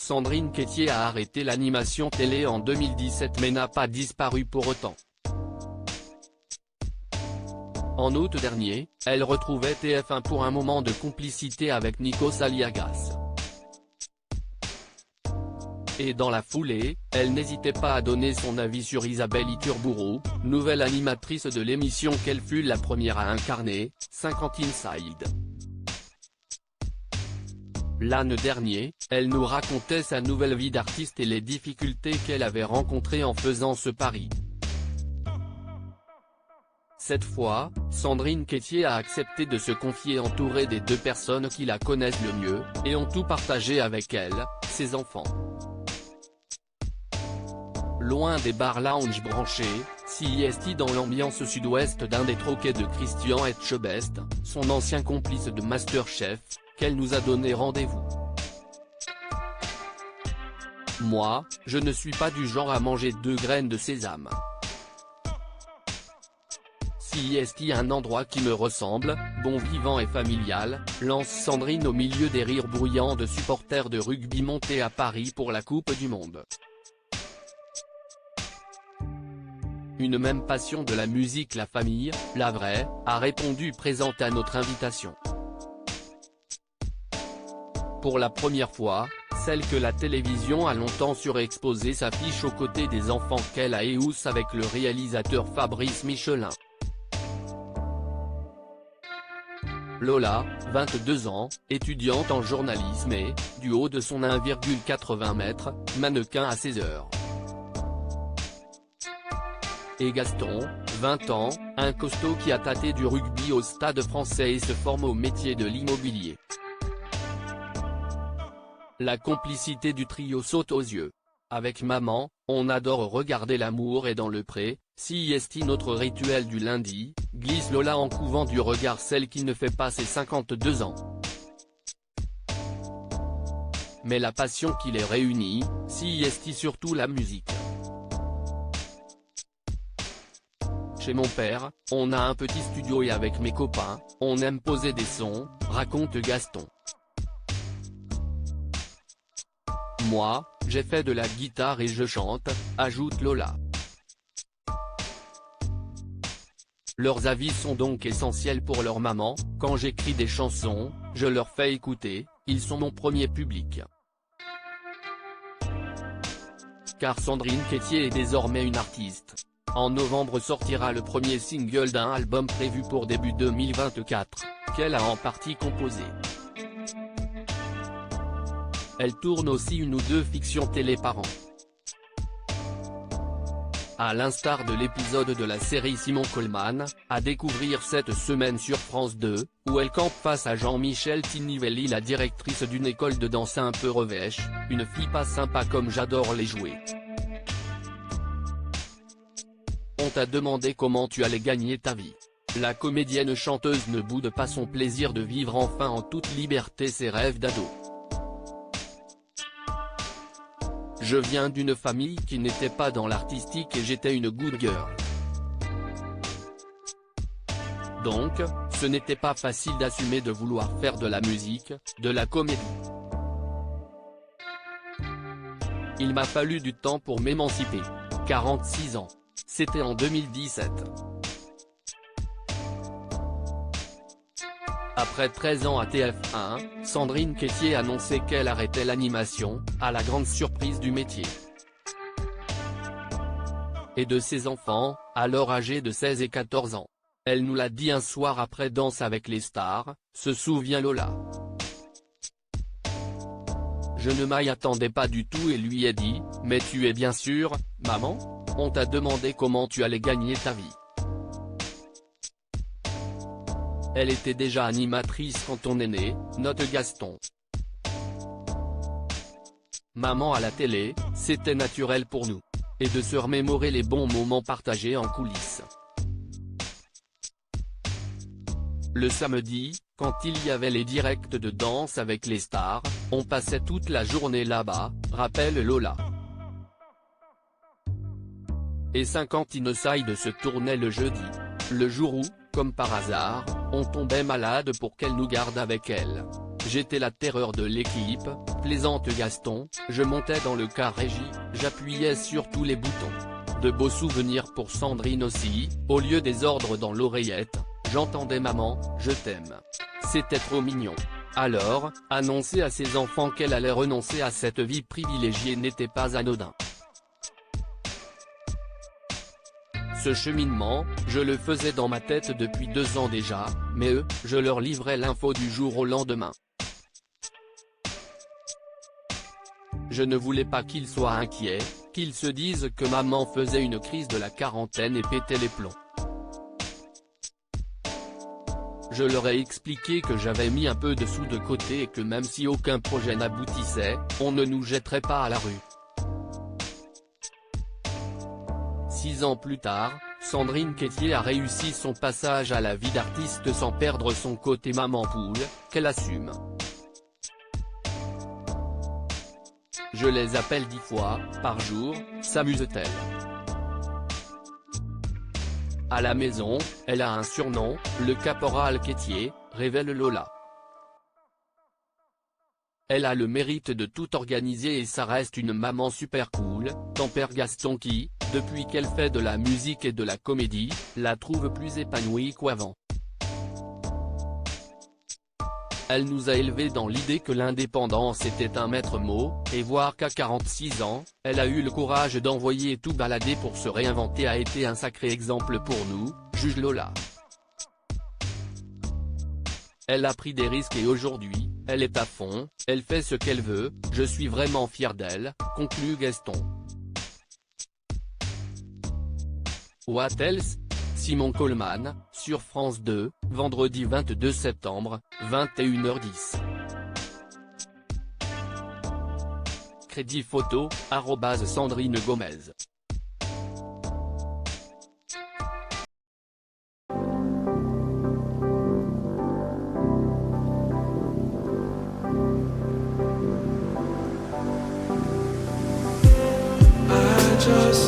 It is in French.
Sandrine Quétier a arrêté l'animation télé en 2017 mais n'a pas disparu pour autant. En août dernier, elle retrouvait TF1 pour un moment de complicité avec Nikos Aliagas. Et dans la foulée, elle n'hésitait pas à donner son avis sur Isabelle Iturburu, nouvelle animatrice de l'émission qu'elle fut la première à incarner, 50 Inside. L'an dernier, elle nous racontait sa nouvelle vie d'artiste et les difficultés qu'elle avait rencontrées en faisant ce pari. Cette fois, Sandrine Quétier a accepté de se confier entourée des deux personnes qui la connaissent le mieux, et ont tout partagé avec elle, ses enfants. Loin des bars lounge branchés, CIST dans l'ambiance sud-ouest d'un des troquets de Christian Etchebest, son ancien complice de Masterchef, qu'elle nous a donné rendez-vous. Moi, je ne suis pas du genre à manger 2 graines de sésame. CIST un endroit qui me ressemble, bon vivant et familial, lance Sandrine au milieu des rires bruyants de supporters de rugby montés à Paris pour la Coupe du Monde. Une même passion de la musique, la famille, la vraie, a répondu présente à notre invitation. Pour la première fois, celle que la télévision a longtemps surexposée s'affiche aux côtés des enfants qu'elle a éhousse avec le réalisateur Fabrice Michelin. Lola, 22 ans, étudiante en journalisme et, du haut de son 1,80 m, mannequin à 16 heures. Et Gaston, 20 ans, un costaud qui a tâté du rugby au Stade Français et se forme au métier de l'immobilier. La complicité du trio saute aux yeux. Avec maman, on adore regarder L'amour est dans le pré, CIST notre rituel du lundi, glisse Lola en couvant du regard celle qui ne fait pas ses 52 ans. Mais la passion qui les réunit, CIST surtout la musique. Chez mon père, on a un petit studio et avec mes copains, on aime poser des sons, raconte Gaston. Moi, j'ai fait de la guitare et je chante, ajoute Lola. Leurs avis sont donc essentiels pour leur maman, quand j'écris des chansons, je leur fais écouter, ils sont mon premier public. Car Sandrine Quétier est désormais une artiste. En novembre sortira le premier single d'un album prévu pour début 2024, qu'elle a en partie composé. Elle tourne aussi 1 ou 2 fictions télé par an. À l'instar de l'épisode de la série Simon Coleman, à découvrir cette semaine sur France 2, où elle campe face à Jean-Michel Tinivelli, la directrice d'une école de danse un peu revêche, une fille pas sympa comme j'adore les jouer. On t'a demandé comment tu allais gagner ta vie. La comédienne chanteuse ne boude pas son plaisir de vivre enfin en toute liberté ses rêves d'ado. Je viens d'une famille qui n'était pas dans l'artistique et j'étais une good girl. Donc, ce n'était pas facile d'assumer de vouloir faire de la musique, de la comédie. Il m'a fallu du temps pour m'émanciper. 46 ans. C'était en 2017. Après 13 ans à TF1, Sandrine Quétier annonçait qu'elle arrêtait l'animation, à la grande surprise du métier. Et de ses enfants, alors âgés de 16 et 14 ans. Elle nous l'a dit un soir après Danse avec les stars, se souvient Lola. Je ne m'y attendais pas du tout et lui ai dit, mais tu es bien sûre, maman ? On t'a demandé comment tu allais gagner ta vie. Elle était déjà animatrice quand on est né, note Gaston. Maman à la télé, c'était naturel pour nous. Et de se remémorer les bons moments partagés en coulisses. Le samedi, quand il y avait les directs de Danse avec les stars, on passait toute la journée là-bas, rappelle Lola. Et 50 Inside se tournait le jeudi. Le jour où, comme par hasard, on tombait malade pour qu'elle nous garde avec elle. J'étais la terreur de l'équipe, plaisante Gaston, je montais dans le car régie, j'appuyais sur tous les boutons. De beaux souvenirs pour Sandrine aussi, au lieu des ordres dans l'oreillette, j'entendais maman, je t'aime. C'était trop mignon. Alors, annoncer à ses enfants qu'elle allait renoncer à cette vie privilégiée n'était pas anodin. Ce cheminement, je le faisais dans ma tête depuis 2 ans déjà, mais eux, je leur livrais l'info du jour au lendemain. Je ne voulais pas qu'ils soient inquiets, qu'ils se disent que maman faisait une crise de la quarantaine et pétait les plombs. Je leur ai expliqué que j'avais mis un peu de sous de côté et que même si aucun projet n'aboutissait, on ne nous jetterait pas à la rue. 6 ans plus tard, Sandrine Quétier a réussi son passage à la vie d'artiste sans perdre son côté maman poule, qu'elle assume. Je les appelle 10 fois par jour, s'amuse-t-elle. À la maison, elle a un surnom, le caporal Quétier, révèle Lola. Elle a le mérite de tout organiser et ça reste une maman super cool, tempère Gaston qui, depuis qu'elle fait de la musique et de la comédie, la trouve plus épanouie qu'avant. Elle nous a élevés dans l'idée que l'indépendance était un maître mot, et voir qu'à 46 ans, elle a eu le courage d'envoyer tout balader pour se réinventer a été un sacré exemple pour nous, juge Lola. Elle a pris des risques et aujourd'hui, elle est à fond, elle fait ce qu'elle veut, je suis vraiment fier d'elle, conclut Gaston. What else? Simon Coleman, sur France 2, vendredi 22 septembre, 21h10. Crédit photo, @Sandrine Gomez. Just